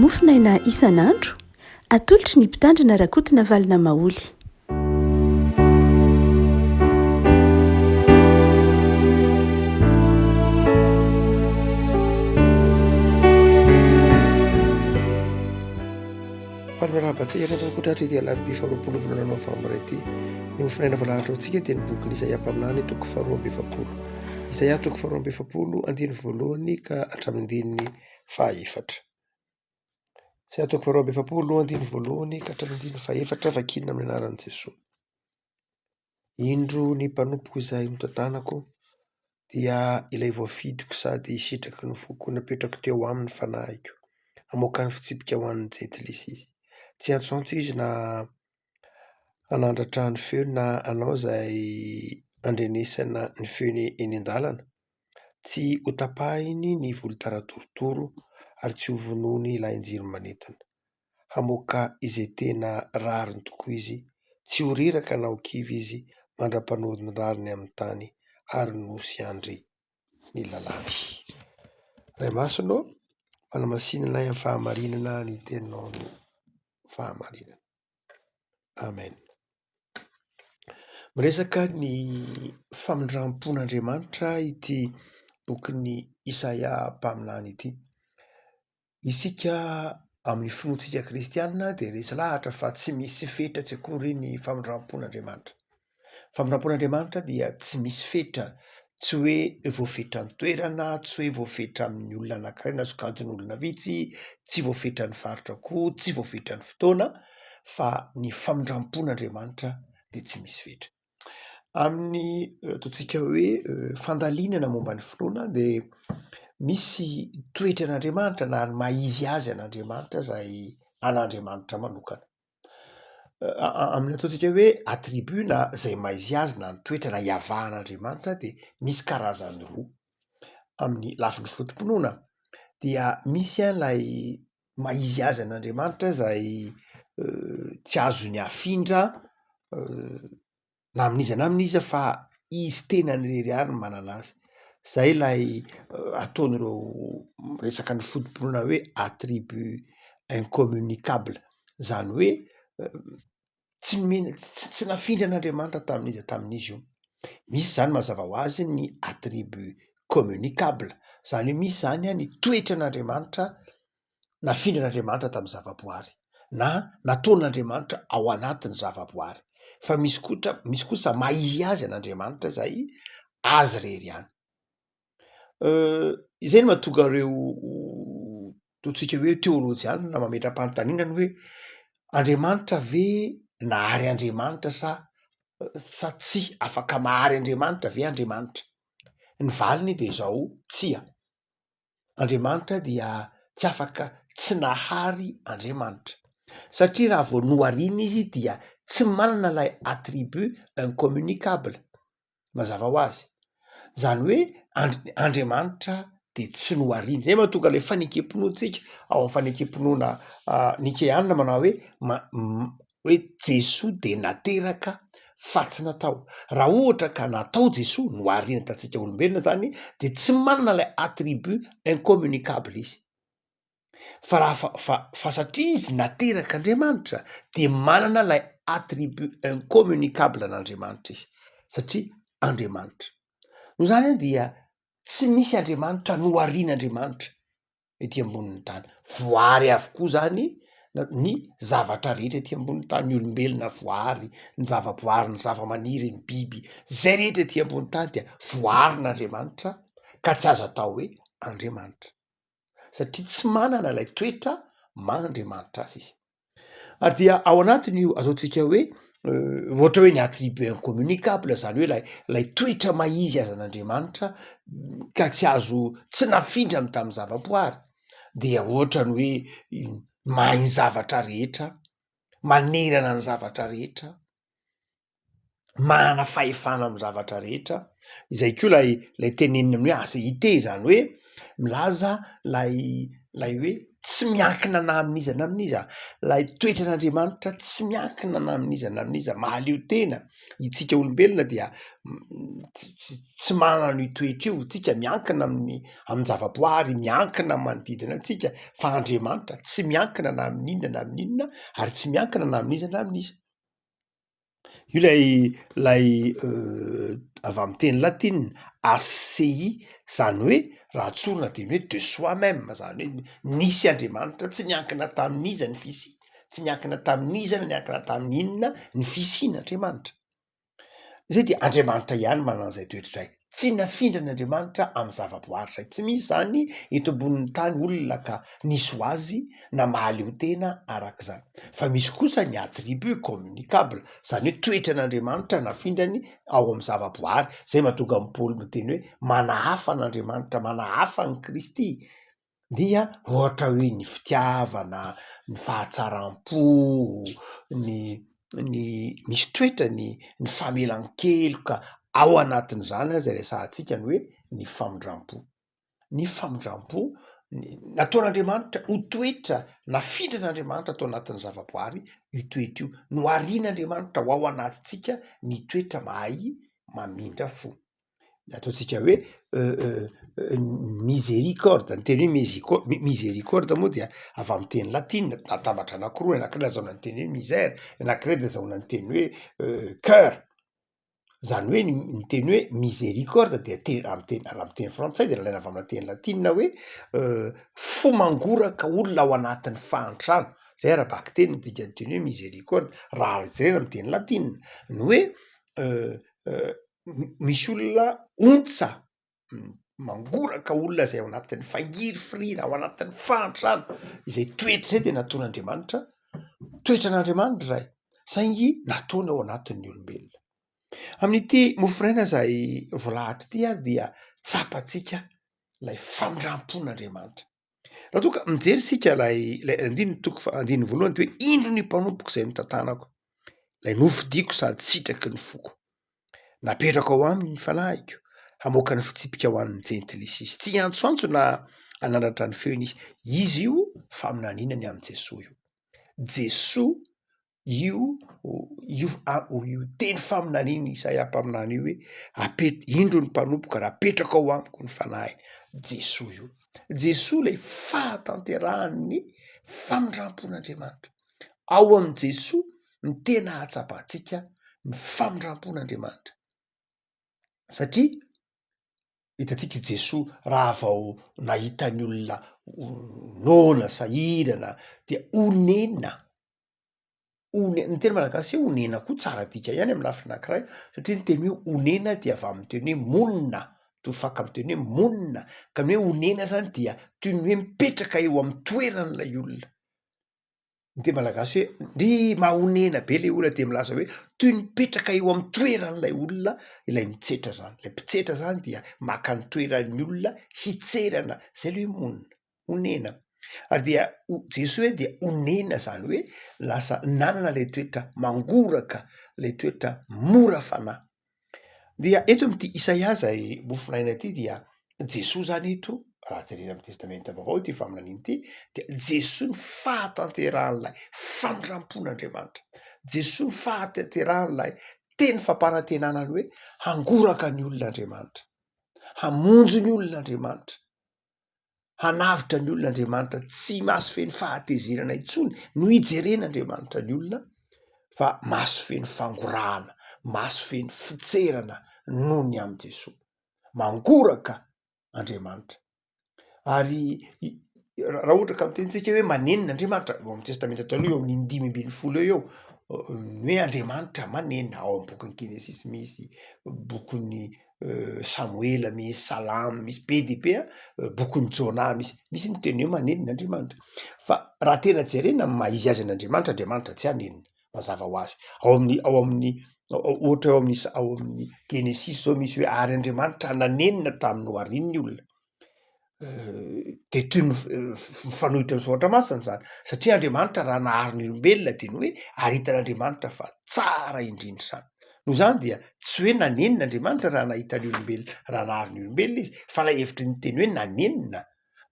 mofinaina isan'andro atolotry ny mpitandrina rakotina valina maoly. Fanamarahabatsehanakotratra dia lany bifaroapolo volana novambra ity ny mofinaina valahatra antsika dia ny boky ny Isaia mpaminany toko faharoa amby efapolo. Isaia toko faharoa amby efapolo andiny voalohany ka hatramin'ny andininy fahaefatra. Isaia toko faharoa amby efapolo andiny voalohany ka hatramin'ny andininy fahaefatra, vakina amin'ny anaran'i Jesosy. Indro ny mpanompoka izay notantanako dia ilay voafidiko sady sitraky ny foko napetrako teo amin'ny fanahiko, hamoaka ny fitsipika ho an'ny jentilisa izy. Tsy antsoantso izy na hanandratra ny feony na anao izay andrenesana ny feony eny an-dalana. Tsy ho tapahiny ny volon-taratorotoro ary tsy ho vonoiny lahin-jiro manentana. Hamoaka izay tena rariny tokoa izy, tsy ho reraka na ho kivy izy, mandra-panody ny rariny amin'ny tany ary nosy andry ny lalàny. Ray masonao, manamasinana amin'ny fahamarinana ny teninao ny fahamarinana. Amen. Miresaka ny famindram-pon'Andriamanitra ity bokin'ny Isaia mpaminany ity. Isika amin'ny finoantsika kristianina dia resy lahatra fa tsy misy fetra tsy akory ny famindram-pon'Andriamanitra. Famindram-pon'Andriamanitra dia tsy misy fetra, tsy hoe voafetra ny toerana, tsy hoe voafetra amin'ny olona anankiray na sokajin'olona vitsy, tsy voafetra ny faritra koa, tsy voafetra ny fotoana, fa ny famindram-pon'Andriamanitra dia tsy misy fetra. Amin'ny ataontsika hoe fandalinana momba ny finoana dia misy toetra an'Andriamanitra na ny maizy azy an'Andriamanitra izay an'Andriamanitra manokana. Amin'ny ataontsika hoe attribut na izay maizy azy na ny toetra na iavahan'Andriamanitra dia misy karazany roa. Amin'ny lafiny fotom-pinoana dia misy ilay maizy azy an'Andriamanitra izay tsy azony afindra na amin'iza na amin'iza fa izy tena ny irery ihany no manana azy. Izay ilay ataon'ireo resaka ny fotom-pinoana hoe attribut incommunicable, izany hoe tsy nafindra an'Andriamanitra tamin'iza tamin'izy io. Misy izany mazava ho azy ny attribut communicable, izany hoe misy izany ny toetra an'Andriamanitra nafindra an'Andriamanitra tamin'ny zavaboary na nataon'Andriamanitra ao anatin'ny zavaboary. Fa misy kosa maizy azy an'Andriamanitra izay azy irery ihany. Izay no mahatonga ireo ataontsika hoe teolojiana mametra-panontaniana hoe Andriamanitra ve nahary Andriamanitra sa tsy afaka mahary Andriamanitra ve Andriamanitra? Ny valiny dia izao, tsia. Andriamanitra dia tsy afaka tsy nahary Andriamanitra satria raha vao nohariana izy dia tsy manana ilay attribut incommunicable, mazava ho azy. Izany hoe Andriamanitra dia tsy nohariana. Izay mahatonga ilay fanekem-pinoantsika ao amin'ny fanekem-pinoana nikeanina manao hoe Jesoa dia nateraka fa tsy natao. Raha ohatra ka natao Jesoa nohariana tatsika olombelona zany dia tsy manana ilay attribut incommunicable izy. Fa raha fa satria izy nateraka Andriamanitra dia manana ilay attribut incommunicable an'Andriamanitra izy satria Andriamanitra. Noho izany dia tsy misy Andriamanitra noharian'Andriamanitra ety ambonin'ny tany. Voary avokoa zany ny zavatra rehetra ety ambonin'ny tany, ny olombelona voary, ny zavaboary, ny zava-maniry, ny biby, zay rehetra ety ambonin'ny tany dia voarin'Andriamanitra ka tsy azo atao hoe Andriamanitra satria tsy manana ilay toetra maha-Andriamanitra azy izy. Ary dia ao anatiny io ataontsika hoe ohatra hoe ny attribut incommunicable, izany hoe ilay toetra maizy azy an'Andriamanitra ka tsy nafindra tamin'ny zavaboary dia ohatra ny hoe mahay ny zavatra rehetra, manerana ny zavatra rehetra, manana fahefana amin'ny zavatra rehetra. Izay koa lay tenenina amin'ny hoe aseité, izany hoe milaza lay hoe tsy miankina na amin'iza na amin'iza. Lay toetran'Andriamanitra tsy miankina na amin'iza na amin'iza. Mahaleo tena itsika olombelona dia tsy manano io toetra io. Tsika miankina amin'ny zavaboary, miankina manodidina antsika, fa Andriamanitra tsy miankina na amin'inona na amin'inona ary tsy miankina na amin'iza na amin'iza. Io lay avy amin'ny teny latina ACI, zany hoe raha tsorina de hoe de soi-même, zany hoe nisy Andriamanitra tsy niankina tamin'iza ny fisiany, tsy niankina tamin'iza na niankina tamin'ny inona ny fisian'Andriamanitra. Zay de Andriamanitra ihany manana an'izay toetra zay. Tsy nafindran'Andriamanitra amin'ny zavaboary zay. Tsy misy zany eto ambonin'ny tany olona ka nisy ho azy na mahaleo tena arak'izany. Fa misy kosa ny attribut communicable, zany hoe toetran'Andriamanitra nafindrany ao amin'ny zavaboary. Zay mahatonga Paoly miteny hoe manahafa n'Andriamanitra, manahafa ny Kristy dia ohatra hoe ny fitiavana, ny fahatsaram-po, ny misy toetrany, ny famelan-keloka ao anatin'izany zay resahantsika ny hoe ny famindram-po. Ny famindram-po nataon'Andriamanitra ho toetra, nafindran'Andriamanitra atao anatin'ny zavaboary io toetra io, noharian'Andriamanitra ho ao anatintsika ny toetra mahay mamindra fo. Ataontsika hoe miséricorde, ny teny hoe miséricorde moa dia avy amin'ny teny latina, natambatra anankiroa, anankiray azahoana ny teny hoe misère, anankiray de azahoana ny teny hoe cœur. Zany hoe ny teny hoe miséricorde de amin'ny teny frantsay de lalaina avy amin'ny teny latina hoe fo mangoraka olona ao anatin'ny fahantrana. Zay arabaky teny ny dikan'ny teny hoe miséricorde raha jerena amin'ny teny latina, ny hoe misy olona ontsa mangoraka olona zay ao anatin'ny fangiry firiana, ao anatin'ny fahantrana. Izay toetra zay de nataon'Andriamanitra, toetran'Andriamanitra zay, saingy nataony ao anatin'ny olombelona. Amin'ity mofinaina zay volahatra ity dia tsapatsika lay famindram-pon'Andriamanitra. Raha toa ka mijery sika lay andininy voalohany de hoe indro ny mpanompoka izay notantanako, lay nofidiako sady sitraky ny foko, napetraka ao aminy ny fanahiko, hamoaka ny fitsipika ho an'ny jentilesisy. Tsy antsoantso na anandratra ny feony izy io fa minaninany amin'ny Jesoa io. Jesoa io teny faminaniny Isaia mpaminany io hoe indro ny mpanompoka raha apetraka ao amiko ny fanahy. Jesoa io, Jesoa lay fahatanterahany famindram-pon'Andriamanitra. Ao amin'ny Jesoa ny tena hatsapatsika ny famindram-pon'Andriamanitra, satria hitatsika Jesoa raha vao nahita ny olona nona sahirana dia onena. Ny teny malagasy hoe onena koa tsara dika ihany amin'ny lafiny anankiray, satria ny teny hoe onena dia avy amin'ny teny hoe monina, tofaka amin'ny teny hoe monina, ka ny hoe onena zany dia toy ny hoe mipetraka eo amin'ny toeran'ilay olona. Ny teny malagasy hoe ndry mahonena be lay olona de milaza hoe toy ny mipetraka eo amin'ny toeran'ilay olona ilay mitsetra zany. Lay mpitsetra zany dia maka ny toeran'ny olona hitserana, zay le hoe monina, onena. Ary dia Jesoa dia onena, zany hoe lasa nanana lay toetra mangoraka, lay toetra mora fanahy. Dia eto amin'ity Isaia zay mofinaina ity dia Jesoa zany eto, raha jerena amin'ny testamenta vaovao ity faminaniana ity, dia Jesoa ny fahatanteran'ilay famindram-pon'Andriamanitra. Jesoa ny fahatanteran'ilay teny fampanantenanany hoe hangoraka ny olon'Andriamanitra, hamonjy ny olon'Andriamanitra, hanavitra ny olon'Andriamanitra, tsy maso feny fahatezerana intsony no hijeren'Andriamanitra ny olona, fa maso feny fangorahana, maso feny fitserana noho ny amin'ny Jesoa. Mangoraka Andriamanitra. Ary raha ohatra ka mitenitsika hoe manenina Andriamanitra, eo amin'ny testamenta taloha eo amin'ny 5:20 eo ny hoe Andriamanitra manenina. Ao amin'ny bokin'ny Genesis misy, bokin'ny Samuela misy, Salamy misy, be de be bokin'ny Jona misy ny teny hoe manenina Andriamanitra. Fa raha tena jerena maizy azy an'Andriamanitra, Andriamanitra tsy hanenina mazava ho azy. Ao ohatra ao amin'ny Genesis zao misy hoe ary Andriamanitra nanenina tamin'ny Noariny ny olona. De toy ny fanohitra ny soratra masina zany, satria Andriamanitra raha nahary ny olombelona de ny hoe aritan'Andriamanitra fa tsara indrindra zany. Noho zany dia tsy hoe nanenina Andriamanitra raha nahita ny olombelona, raha nahary ny olombelona izy, fa lay hevitry ny teny hoe nanenina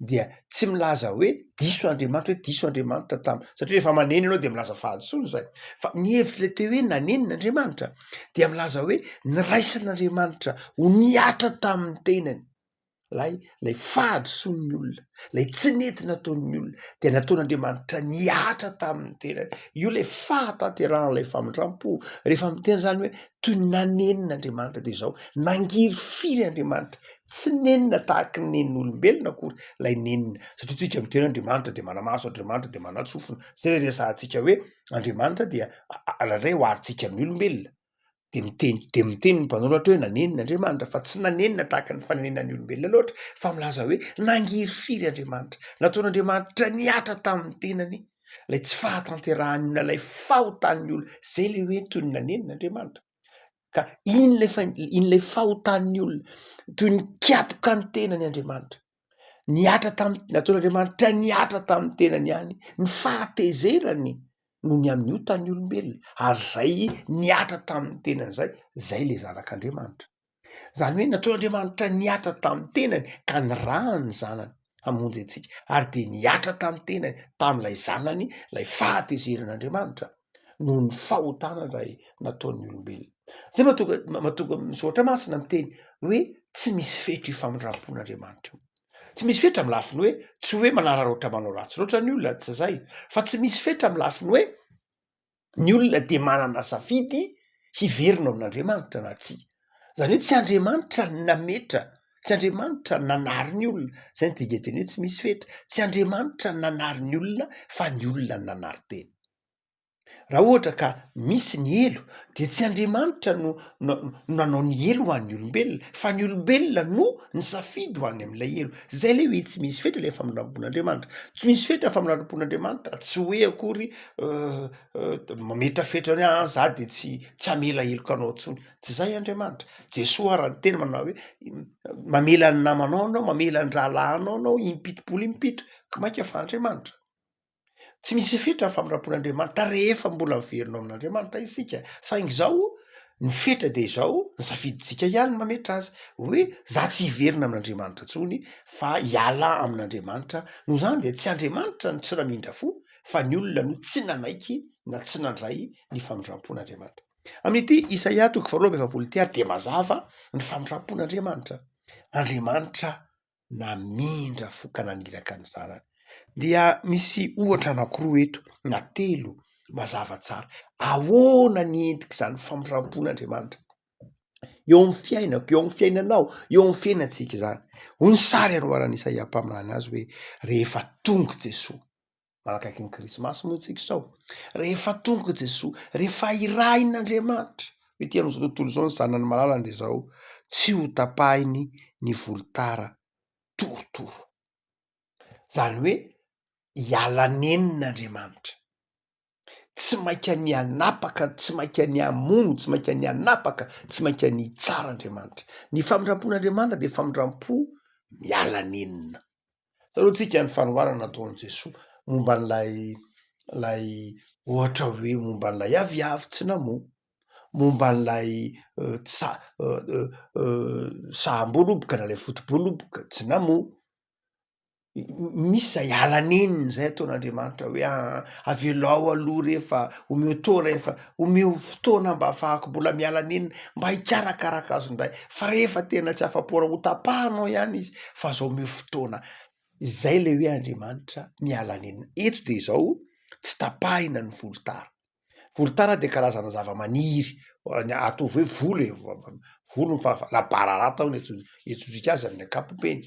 dia tsy milaza hoe diso Andriamanitra hoe diso Andriamanitra taminy satria rehefa maneno ianao de milaza fahadosoana zay fa ny hevitra le teo hoe nanenon'Andriamanitra dia milaza hoe niraisan'Andriamanitra ho niatra tamin'ny tenany lay fahadosoan'ny olona lay tsy nety nataon'ny olona dia nataon'Andriamanitra niatra tamin'ny tenany io lay fahatanteran'ilay famindram-po rehefa miteny zany hoe toy nanenon'Andriamanitra de zao nangiry firy Andriamanitra tsy nenina tahaka ny nenin'olombelona akory lay nenina satria tsika miteny Andriamanitra de manamaso Andriamanitra de manatsofona zay resahantsika hoe Andriamanitra dia ray hoaritsika amin'ny olombelona de miteny ny mpanoratra hoe nanenon'Andriamanitra fa tsy nanenina tahaka ny fanenenan'ny olombelona loatra fa milaza hoe nangiry firy Andriamanitra nataon'Andriamanitra niatra tamin'ny tenany lay tsy fahatanterahany olona lay fahotan'ny olona zay le hoe toy ny nanenon'Andriamanitra ka in'lay fahotan'ny olona toy ny kiapoka ny tenany Andriamanitra niatra nataon'Andriamanitra niatra tamin'ny tenany ihany ny fahatezerany no ny amin'ny otan'ny olombelona ary zay niatra tamin'ny tenany zay le zanak'Andriamanitra zany hoe nataon'Andriamanitra niatra tamin'ny tenany ka ny raha ny zanany hamonjy antsika ary de niatra tamin'ny tenany tamin'ilay zanany lay fahatezeran'Andriamanitra noho ny fahotana ray nataon'ny olombelona zay mahatonga misaotra masina miteny hoe tsy misy fetra ifamindram-pon'Andriamanitra tsy misy fetra amin'ny lafiny hoe tsy hoe manararoatra manao ratsy loatra ny olona tsy zay fa tsy misy fetra amin'ny lafiny hoe ny olona de manana safidy hiverina amin'Andriamanitra na tsia zany hoe tsy Andriamanitra nametra tsy Andriamanitra nanary ny olona zay ny tigateny hoe tsy misy fetra tsy Andriamanitra nanary ny olona fa ny olona ny nanary tena raha ohatra ka misy ny elo de tsy Andriamanitra no nanao ny elo ho an'ny olombelona fa ny olombelona no ny safidy ho any amin'ilay elo zay le hoe tsy misy fetra ilay famindram-pon'Andriamanitra tsy misy fetra ny famindram-pon'Andriamanitra tsy hoe akory mametra fetra hoe za de tsy hamela eloko anao ntsony tsy zay Andriamanitra Jesoa raha ny teny manao hoe mamela ny namanao anao mamela ny rahalahinao anao impitopolo impito ka maika fa Andriamanitra tsy misy fetra ny famindram-pon'Andriamanitra rehefa mbola miverina amin'Andriamanitra isika saingy zao ny fetra de zao ny safiditsika ihany mametra azy hoe za tsy hiverina amin'Andriamanitra ntsony fa hiala amin'Andriamanitra no zany de tsy Andriamanitra no tsy namindra fo fa ny olona no tsy nanaiky na tsy nandray ny famindram-pon'Andriamanitra amin'ity Isaia 2:8 de mazava ny famindram-pon'Andriamanitra Andriamanitra namindra fo ka naniraka ny zanany dia misy ohatra anankiroa eto na telo mazava tsara ahoana ny endriky zany famindram-pon'Andriamanitra eo amin'ny fiainako eo amin'ny fiainanao eo amin'ny fiainantsika zany ho ny sary anoarany Isaia mpaminany azy hoe rehefa tonga Jesoa manakaiky ny krismasy moa tsika sao rehefa tonga Jesoa rehefa irahin'Andriamanitra hoe ty amin'izao tontolo zao ny zanany malalany de zao tsy ho tapahiny ny volotara torotoro zany hoe hiala nenin'Andriamanitra tsy mainka ny anapaka tsy mainka ny amono tsy mainka ny anapaka tsy mainka ny tsara Andriamanitra ny famindram-pon'Andriamanitra de famindram-po miala nenina saroantsika ny fanoharana nataon'i Jesoa momba n'lay ohatra hoe momba n'lay aviavy tsy namoa momba n'lay saham-boaloboka na lay fotom-boaloboka tsy namoa misy zay ala nenina zay ataon'Andriamanitra hoe avelao aloha rehefa omeo fotoana mba ahafahako mbola miala nenina mba hikarakaraka azy indray fa rehefa tena tsy afa-pora ho tapahanao ihany izy fa zao omeo fotoana zay le hoe Andriamanitra miala nenina eto de zao tsy tapahina ny volotara de karazana zava-maniry ataovy hoe volo la bararata hono etsozika azy amin'ny ankapobeny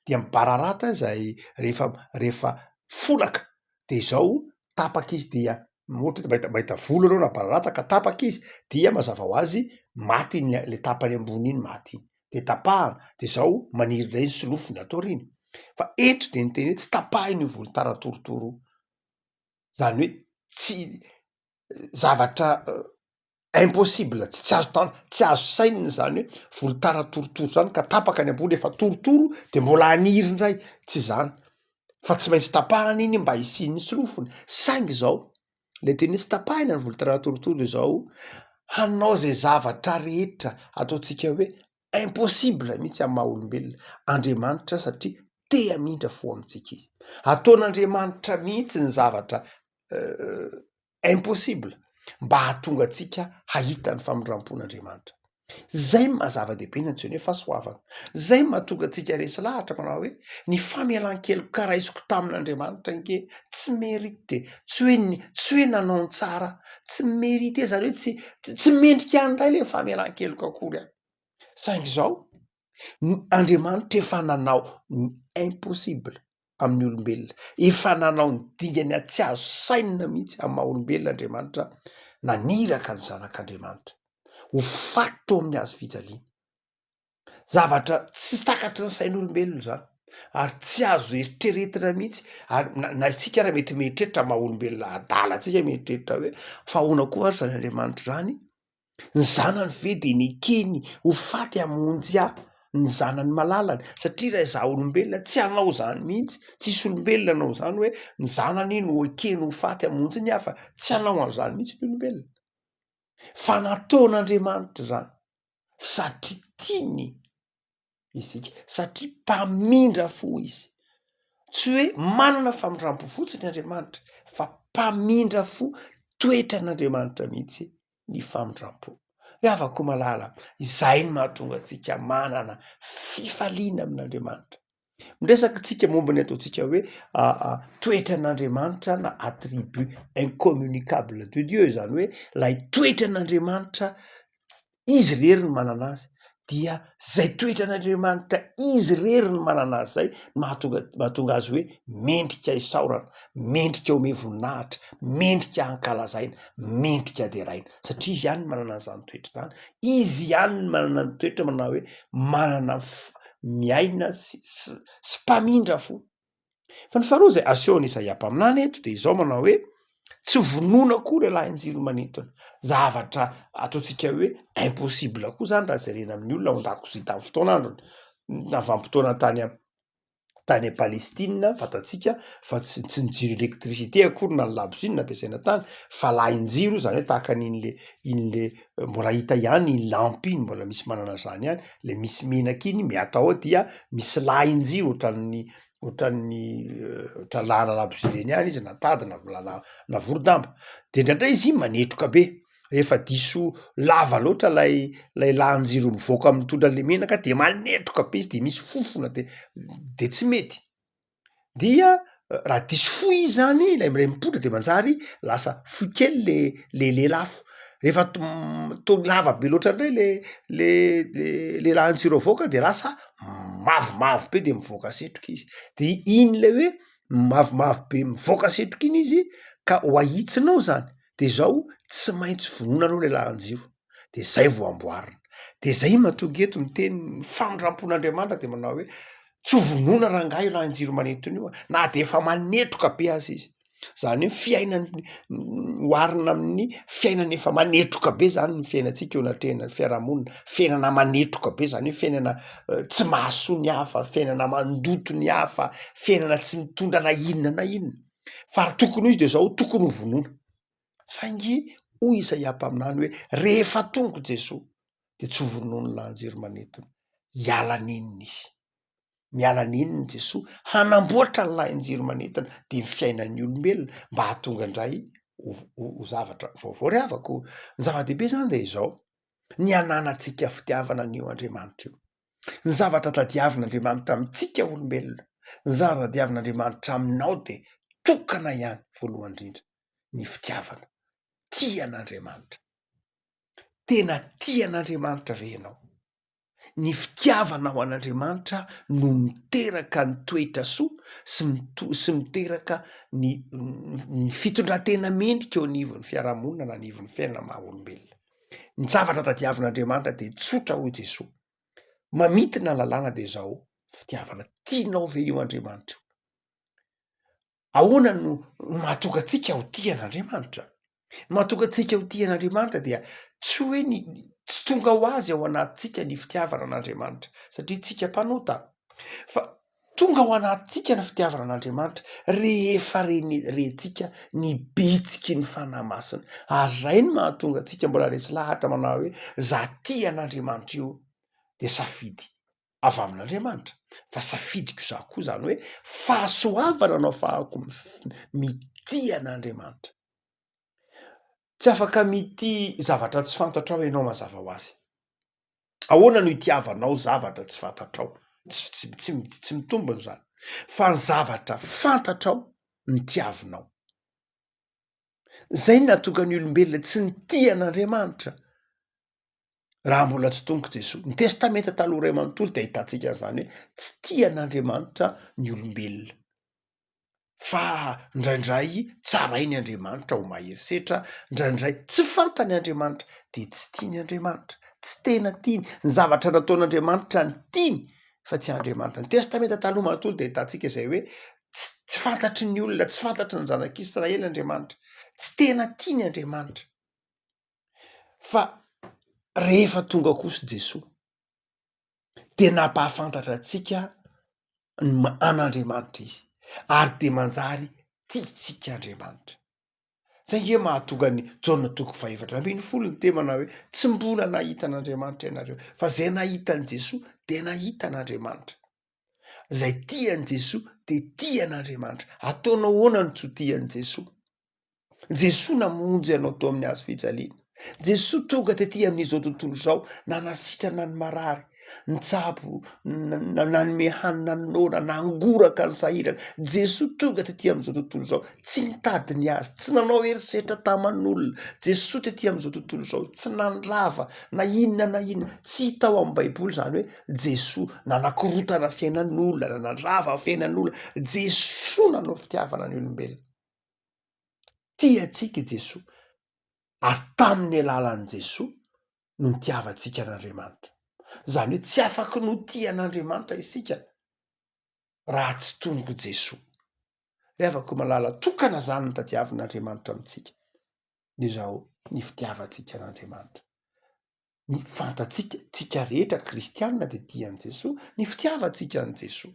dia mibararata zay rehefa folaka de zao tapaka izy dia ohatra mahita volo anao na bararata ka tapaka izy dia mazava ho azy maty le tapany ambony iny maty de tapahana de zao maniry ndray ny solofony atao riny fa eto de nyteny hoe tsy tapahiny io volotara torotoro zany hoe tsy zavatra impossible tsy azo sainina zany hoe volotara torotoro zany ka tapaka ny ambony efa torotoro de mbola haniry ndray tsy zany fa tsy maintsy tapahana iny mba hisian'ny solofony saingy zao le teny hoe tsy tapahina ny volotara torotoro de zao hanao zay zavatra rehetra ataotsika hoe impossible mihitsy amin'ny maha olombelona Andriamanitra satria te hamindra fo amintsika izy. Ataon'Andriamanitra mihitsy ny zavatra impossible mba hahatonga atsika hahita ny famindrampon'Andriamanitra. Zay mazava-dehibe ny antsoina hoe fahasoavana. Zay mahatonga atsika resy lahatra manao hoe ny famelan-keloka karaisiko tamin'Andriamanitra nke tsy merity tsy hoe nanao ny tsara, tsy merity zany hoe tsy mendrika andray le famelan-keloka akory any. Saingy zao Andriamanitra efa nanao ny impossible amin'ny olombelona, efa nanao ny dingany tsy azo sainina mihitsy amin'ny maha olombelona Andriamanitra naniraka ny zanak'Andriamanitra ho faty tao amin'ny hazo fijaliana. Zavatra tsy takatry ny sain'olombelona zany ary tsy azo eritreretina mihitsy. Ary na isika raha mety mieritreritra maha olombelona adala atsika mieritreritra hoe fa ahoana koa ary zany Andriamanitra zany ny zanany ve de nekeny ho faty hamonjy ny zanany malalany, satria raha izaho olombelona tsy hanao zany mihitsy, tsisy olombelona hanao zany hoe ny zanany no ekeny ho faty hamonjy ny hafa, tsy hanao an'izany mihitsy ny olombelona. Fa nataon'Andriamanitra zany satria tiany isika, satria mpamindra fo izy. Tsy hoe manana famindrampo fotsiny Andriamanitra, fa mpamindra fo toetra an'Andriamanitra mihitsy ny famindrampo. Afaka malala izay ny mahatonga atsika manana fifaliana amin'Andriamanitra. Miresaka tsika momba ny ataontsika hoe toetra an'Andriamanitra na attribut incommunicable de Dieu, zany hoe lay toetra an'Andriamanitra izy rery ny manana azy, dia zay toetra an'Andriamanitra izy rery ny manana azy zay mahatonga azy hoe mendrika isaorana, mendrika ome voninahitra, mendrika hankalazaina, mendrika deraina, satria izy ihany ny manana an'izany toetra zany. Izy ihany ny manana ny toetra manao hoe manana miaina sy mpamindra fo. Fa ny faharoa zay asehony Isaia mpaminany eto de izao manao hoe tsy vonoina koa le lahy anjiro manentona, zavatra ataontsika hoe impossible koa zany raha jerena amin'ny olona ao an-dakozia tamin'ny fotoan'androny. Na vanim-potoana tany Palestina fatatsika fa tsy ny jiro elektricité akory na ny laboziny nampiasaina tany, fa lahin-jiro zany hoe tahaka in'le mbola hita ihany iny lampy iny, mbola misy manana zany ihany, le misy menaka iny miatao ao dia misy lahin-jiro ohatran'ny lahana labozia reny ihany izy natady na voro-damba. De indraindray izy manetroka be, rehefa diso lava loatra lay lahin-jiro mivoaka mitondra le menaka de manetroka be izy de misy fofona de tsy mety. Dia raha diso fohy izy zany lay mipodra de manjary lasa fohy kely le lafo. Rehefa to lava be loatra indray le lahin-jiro avoaka de lasa mavomavo be de mivoaka setroka izy. De iny le hoe mavomavo be mivoaka setroka iny izy ka ho ahitsinao zany, de zao tsy maintsy vonoina aloha le lahin-jiro, de zay vo amboarina. De zay mahatonga eto miteny famindrampon'Andriamanitra de manao hoe tsy vonoina rangahy io lahin-jiro manentona io, na de efa manetroka be azy izy. Zany hoe fiainany oharina amin'ny fiainana efa manetroka be zany ny fiainantsika eo anatrehana fiarahamonina, fiainana manetroka be zany hoe fiainana tsy mahasoa ny hafa, fiainana mandoto ny hafa, fiainana tsy mitondra na inona na inona. Fa tokony izy de zao tokony ho vonoina. Saingy hoy Isaia mpaminany hoe rehefa tonga Jesosy de tsy vonoiny lahin-jiro manentona, hiala neniny izy. Miala neniny Jesosy hanamboatra ny lahin-jiro manentona de ny fiainan'ny olombelona mba hahatonga indray ho zavatra vaovao ry havako. Ny zava-dehibe zany de izao, ny ananantsika fitiavana an'io Andriamanitra io, ny zavatra tadiavin'Andriamanitra amintsika olombelona, ny zavatra tadiavin'Andriamanitra aminao de tokana ihany voalohany indrindra ny fitiavana. Tian'Andriamanitra, tena tian'Andriamanitra ve ianao? Ny fitiavana ho an'Andriamanitra no miteraka ny toetra soa sy miteraka ny fitondran-tena mendrika eo anivon'ny fiarahamonina na anivon'ny fiainana maha olombelona. Ny zavatra tadiavin'Andriamanitra de tsotra hoy Jesosy, mamitina lalàna de zao fitiavana. Tianao ve io Andriamanitra io? Ahoana no mahatonga atsika ho tian'Andriamanitra? Mahatonga atsika ho tian'Andriamanitra dia tsy hoe tsy tonga ho azy ao anatintsika ny fitiavana an'Andriamanitra satria tsika mpanota, fa tonga ao anatintsika ny fitiavana an'Andriamanitra rehefa rentsika ny bitsiky ny fanahy masina. Ary zay ny mahatonga atsika mbola resy lahatra manao hoe za tian'Andriamanitra io de safidy avy amin'Andriamanitra. Fa safidiko izaho koa zany hoe fahasoavana no ahafahako mitia an'Andriamanitra. Tsy afaka mity zavatra tsy fantatrao ianao mazava ho azy. Ahoana no itiavanao zavatra tsy fantatrao? Tsy mitombona zany. Fa ny zavatra fantatrao no tiavinao. Zay no nahatonga ny olombelona tsy nitia an'Andriamanitra. Raha mbola tsy tonga Jesosy. Ny testamenta taloha Ray manontolo dia ahitantsika zany hoe tsy tia an'Andriamanitra ny olombelona. Fa ndraindray tsarainy Andriamanitra ho maherisetra, ndraindray tsy fantany Andriamanitra dia tsy tiany Andriamanitra, tsy tena tiany. Ny zavatra nataon'Andriamanitra ny tiany fa tsy Andriamanitra. Ny testamenta taloha manontolo dia ahitantsika izay hoe tsy fantatry ny olona, tsy fantatry ny zanak'Israely Andriamanitra, tsy tena tiany Andriamanitra. Fa rehefa tonga kosa Jesosy dia nampahafantatra antsika an'Andriamanitra izy, ary dia manjary tiantsika Andriamanitra. Zay hoe mahatonga ny Jaona 2:24 ny temana hoe tsy mbola nahita an'Andriamanitra ianareo, fa zay nahita an' Jesosy dia nahita an'Andriamanitra. Zay tia an' Jesosy dia tia an'Andriamanitra. Ataonao ahoana ny tsy ho tia an' Jesosy? Jesosy namonjy ianao tao amin'ny hazo fijaliana. Jesosy tonga tetỳ amin'izao tontolo izao, nanasitrana ny marary, nitsabo, nanome hanina ny noana, nangoraka ny sahirana. Jesosy tonga tetỳ amin'izao tontolo izao, tsy nitady ny azy, tsy nanao herisetra taman'olona. Jesosy tetỳ amin'izao tontolo izao, tsy nandrava na inona, tsy hita ao amin'ny Baiboly zany hoe Jesosy nanakorotana fiainan'olona, nandrava fiainan'olona. Jesosy nanao fitiavana ny olombelona. Tiantsika Jesosy, ary tamin'ny alalan'i Jesosy no nitiavantsika an'Andriamanitra. Zany hoe tsy afaky no tia an'Andriamanitra isika raha tsy tonga Jesosy. Rehefa koa malala tokana zany ny tadiavin'Andriamanitra amintsika. Izao ny fitiavantsika an'Andriamanitra. Ny fantatsika, tsika rehetra kristianina dia tia an' Jesosy, ny fitiavantsika an' Jesosy.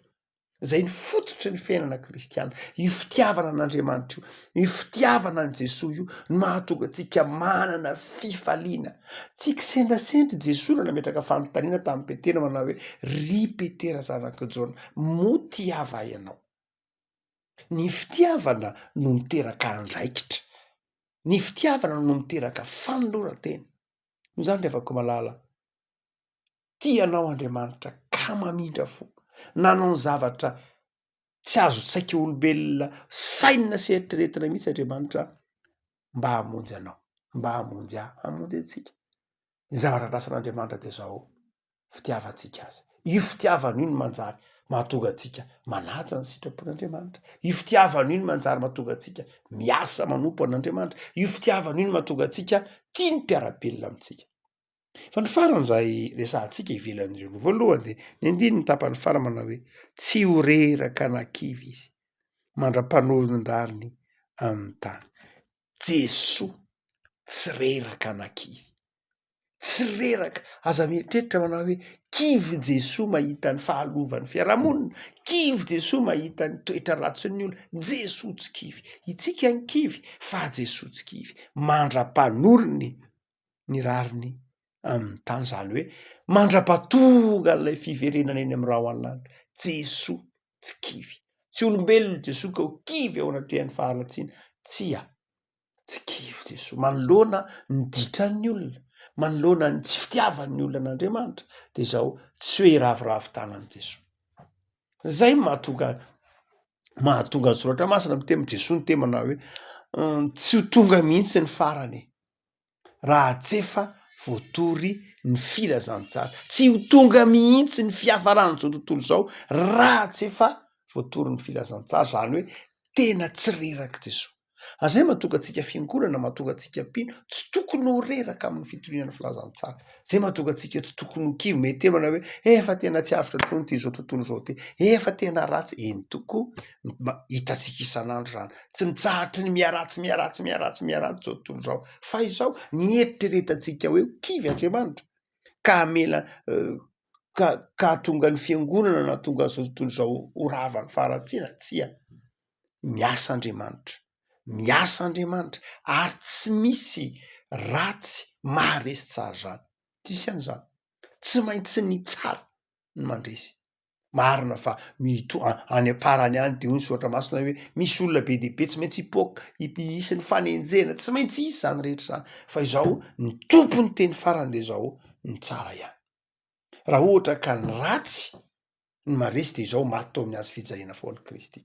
Zay ny fototry ny fiainana kristiana. Io fitiavana an'Andriamanitra io, io fitiavana an' Jesosy io no mahatonga antsika manana fifaliana. Tsy kisendrasendry Jesosy raha nametraka fanontaniana tamin'ny Petera manao hoe ry Petera zanaka Jaona, moa tiava ianao? Ny fitiavana no miteraka andraikitra. Ny fitiavana no miteraka fanoloran-tena. Noho izany rehefa koa malala tianao Andriamanitra ka mamindra fo, nanao ny zavatra tsy azo saika olombelona saina sy eritreretina mihitsy Andriamanitra mba hamonjy anao, mba hamonjy hamonjy antsika. Ny zavatra andrasan'Andriamanitra dia zao fitiavantsika azy. Io fitiavana io no manjary mahatonga antsika manaja ny sitrapon'Andriamanitra. Io fitiavana io no manjary mahatonga antsika miasa manompo an'Andriamanitra. Io fitiavana io no mahatonga antsika tia ny mpiara-belona amintsika. Fa ny faran'izay resahantsika ivelan'ireo voalohany dia ny andininy tapany farany manao hoe tsy ho reraka anan-kivy izy mandra-panoron-drariny amin'ny tany. Jesosy tsy reraka anan-kivy, tsy reraka. Aza mieritreritra manao hoe kivy Jesosy mahita ny fahalovany fiarahamonina, kivy Jesosy mahita ny toetra ratsiny olona. Jesosy tsy kivy, itsika ny kivy fa Jesosy tsy kivy, mandra-panorony ny rariny amin'ny tany. Zany hoe mandra-pahatonga an'ilay fiverenana eny amin'ny rahoan'lanitra. Jesosy tsy kivy, tsy olombelona Jesosy ka ho kivy ao anatrehan'ny faharatsiana. Tsia, tsy kivy Jesosy. Manoloana ny ditran'ny olona, manoloana ny tsy fitiavan'ny olona an'Andriamanitra dia izao tsy hoe ravoravo tanan'i Jesosy. Zay mahatonga ny soratra masina miteny Jesosy ny temana hoe tsy ho tonga mihitsy ny farany raha tsy efa voatory ny filazantsara. Tsy ho tonga mihitsy ny fiafaran'izao tontolo izao raha tsy efa voatory ny filazantsara. Zany hoe tena tsy reraka Jesosy. Zay mahatonga antsika fiangonana, mahatonga antsika mpino tsy tokony ho reraka amin'ny fitoriana filazantsara. Zay mahatonga antsika tsy tokony ho kivy. Mety temana hoe efa tena tsy afitra intsony ty zao tontolo izao ty, efa tena ratsy. Eny tokoa hitantsika isan'andro zany. Tsy mitsahatry ny miaratsy zao tontolo izao, fa izao ny eritreretantsika hoe kivy Andriamanitra ka mela ka tonga ny fiangonana na tonga zao tontolo izao ho ravan'ny faharatsiana. Tsia, miasa Andriamanitra, miasa Andriamanitra, ary tsy misy ratsy maharesy tsara zany. Tsisy an'izany. Tsy maintsy ny tsara no mandresy. Marina fa any am-parany any de hoy ny soratra masina hoe misy olona be dehibe tsy maintsy hipoaka hisy ny fanenjena, tsy maintsy izy zany rehetra zany, fa izao ny tompony teny farany de zao ny tsara ihany. Raha ohatra ka ny ratsy ny mandresy de izao maty tao amin'ny hazo fijaliana foana Kristy.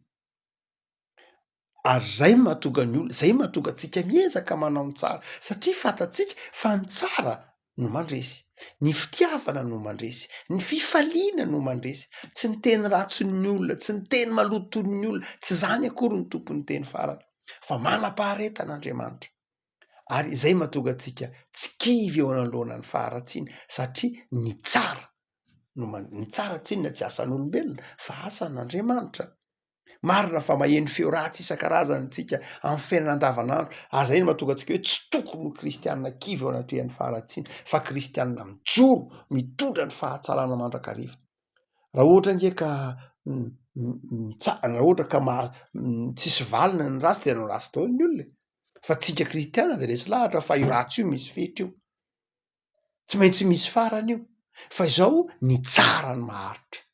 Ary zay mahatonga ny olona, zay mahatonga antsika miezaka manao ny tsara satria fantatsika fa ny tsara no mandresy, ny fitiavana no mandresy, ny fifaliana no mandresy, tsy ny teny ratson'ny olona, tsy ny teny maloton'ny olona, tsy zany akory ny tompony teny farany, fa manam-paharetan'Andriamanitra. Ary zay mahatonga antsika tsy kivy eo anoloana ny faharatsiana satria ny tsara no ny tsara tsinona tsy asan'olombelona fa asan'Andriamanitra. Marina fa maheno feo ratsy isan-karazany tsika amin'ny fiainana andavanandro, zay no mahatonga antsika hoe tsy tokony ho kristianina kivy eo anatrehan'ny faharatsiana fa kristianina mijoro mitondra ny fahatsarana mandrakariva. Raha ohatra nge ka raha ohatra ka tsisy valina ny ratsy de no ratsy daholo ny olona, fa tsika kristianina de resy lahatra fa io ratsy io misy fety io, tsy maintsy misy farany io, fa izao ny tsara ny maharitra.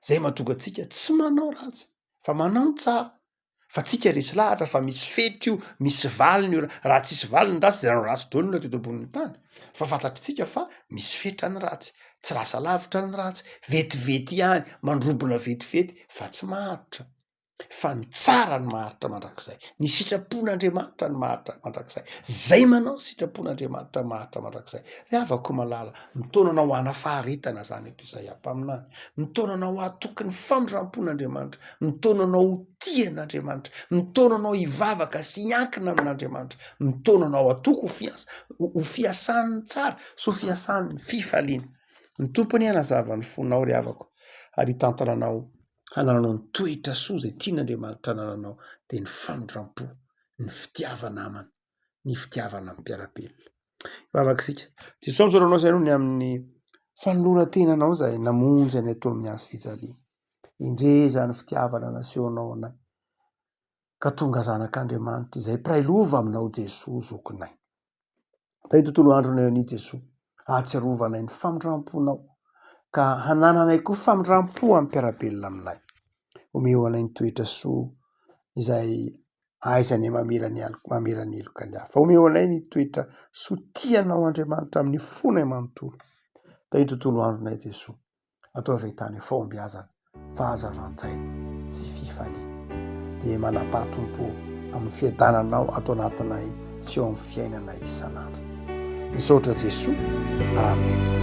Zay mahatonga antsika tsy manao ratsy fa manao ny tsara, fa tsika resy lahatra fa misy fety io, misy valiny io, raha tsisy valiny ny ratsy de no ratsy daholo ny olona teto ambonin'ny tany, fa fantatritsika fa misy fetrany ratsy, tsy lasa lavitra ny ratsy, vetivety ihany, mandrobona vetivety fa tsy maharitra, fa ny tsara ny maharitra mandrakizay, ny sitrapon'Andriamanitra ny maharitra mandrakizay, zay manao ny sitrapon'Andriamanitra maharitra mandrakizay. Riavako malala, mitaonana ho ana faharetana zany eto Isaia mpaminany, mitaonana ho atoky ny famondram-pon'Andriamanitra, mitaonana ho tia an'Andriamanitra, mitaonana ho hivavaka sy hiankina amin'Andriamanitra, mitaonana ho atoky ho fiasan'ny tsara sy ho fiasan'ny fifaliana. Ny tompony hanazava ny fonao riavako ary hitantananao hanananao ny toetra soa zay tian'Andriamanitra hanananao de ny famondram-po, ny fitiavana amana, ny fitiavana amin'ny mpiarabelona. Vavakisika, Jesosy misaoranao zay no ny amin'ny fanoloran-tenanao zay namonjy any atao amin'ny hazo fijaliana. Indreza ny fitiavana nasehonao anay ka tonga zanak'Andriamanitra izay piray lova aminao Jesosy zokinay. Tay tontolo andronay any Jesosy, ahatsiarovana ny famondram-ponao ka hanananay koa famondram-po amin'ny mpiarabelona aminay. Omeo anay ny toetra soa izay aizany mamela ny eloka ny hafa. Omeo anay ny toetra soa tianao Andriamanitra amin'ny fonay manontolo. Tay tontolo andronay Jesosy, atao avy fahombiazana, fahazavan-tsaina sy fifaliana de manam-pahatompo amin'ny fiadananao ato anatinay sy eo amin'ny fiainanay isanandro. Misaotra Jesosy. Amen.